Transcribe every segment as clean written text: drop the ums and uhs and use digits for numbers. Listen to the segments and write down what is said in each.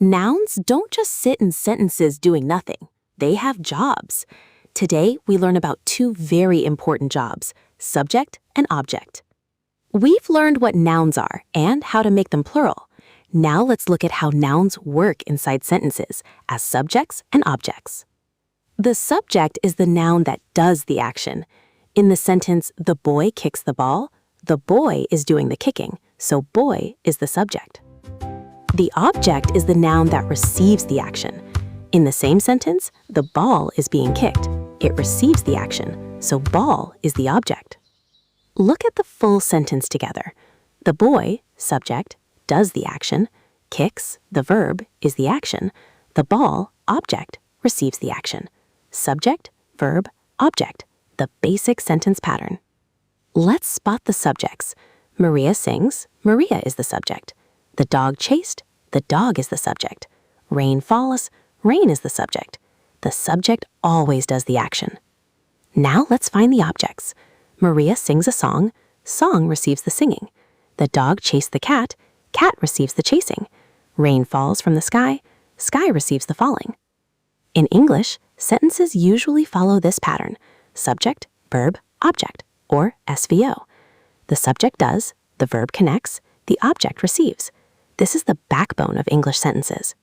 Nouns don't just sit in sentences doing nothing. They have jobs. Today, we learn about two very important jobs, subject and object. We've learned what nouns are and how to make them plural. Now let's look at how nouns work inside sentences as subjects and objects. The subject is the noun that does the action. In the sentence, the boy kicks the ball, the boy is doing the kicking, so boy is the subject. The object is the noun that receives the action. In the same sentence, the ball is being kicked. It receives the action, so ball is the object. Look at the full sentence together. The boy, subject, does the action, kicks, the verb, is the action. The ball, object, receives the action. Subject, verb, object, the basic sentence pattern. Let's spot the subjects. Maria sings, Maria is the subject. The dog chased, the dog is the subject. Rain falls, rain is the subject. The subject always does the action. Now let's find the objects. Maria sings a song, song receives the singing. The dog chased the cat, cat receives the chasing. Rain falls from the sky, sky receives the falling. In English, sentences usually follow this pattern: subject, verb, object, or SVO. The subject does, the verb connects, the object receives. This is the backbone of English sentences.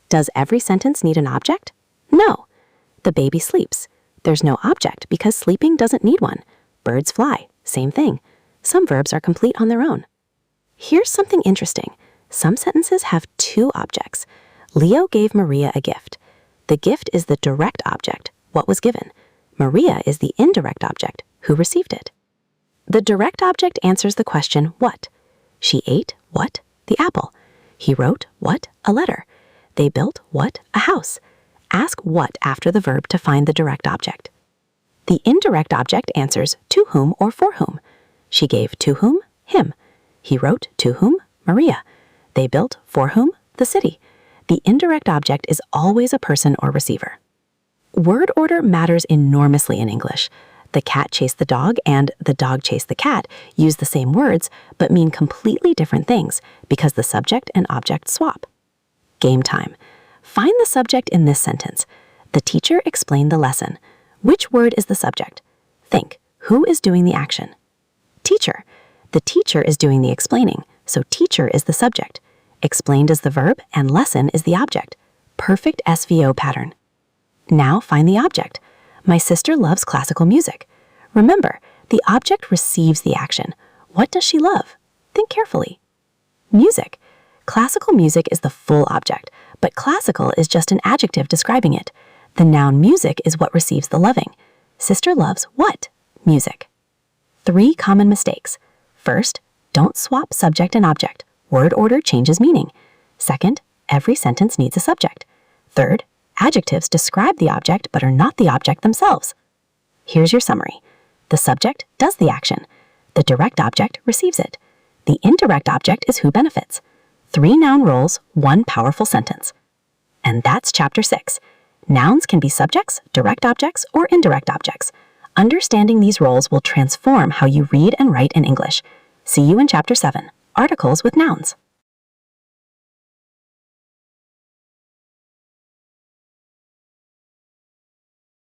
Does every sentence need an object? No. The baby sleeps. There's no object because sleeping doesn't need one. Birds fly. Same thing. Some verbs are complete on their own. Here's something interesting. Some sentences have two objects. Leo gave Maria a gift. The gift is the direct object, what was given. Maria is the indirect object, who received it. The direct object answers the question, what? She ate, what? The apple. He wrote, what? A letter. They built, what? A house. Ask what after the verb to find the direct object. The indirect object answers to whom or for whom. She gave to whom? Him. He wrote to whom? Maria. They built for whom? The city. The indirect object is always a person or receiver. Word order matters enormously in English. The cat chased the dog and the dog chased the cat use the same words but mean completely different things because the subject and object swap. Game time. Find the subject in this sentence. The teacher explained the lesson. Which word is the subject? Think. Who is doing the action? Teacher. The teacher is doing the explaining, so teacher is the subject. Explained is the verb and lesson is the object. Perfect SVO pattern. Now find the object. My sister loves classical music. Remember, the object receives the action. What does she love? Think carefully. Music. Classical music is the full object, but classical is just an adjective describing it. The noun music is what receives the loving. Sister loves what? Music. 3 common mistakes. First, don't swap subject and object. Word order changes meaning. Second, every sentence needs a subject. Third, adjectives describe the object but are not the object themselves. Here's your summary. The subject does the action. The direct object receives it. The indirect object is who benefits. 3 noun roles, 1 powerful sentence. And that's Chapter 6. Nouns can be subjects, direct objects, or indirect objects. Understanding these roles will transform how you read and write in English. See you in Chapter 7, Articles with Nouns.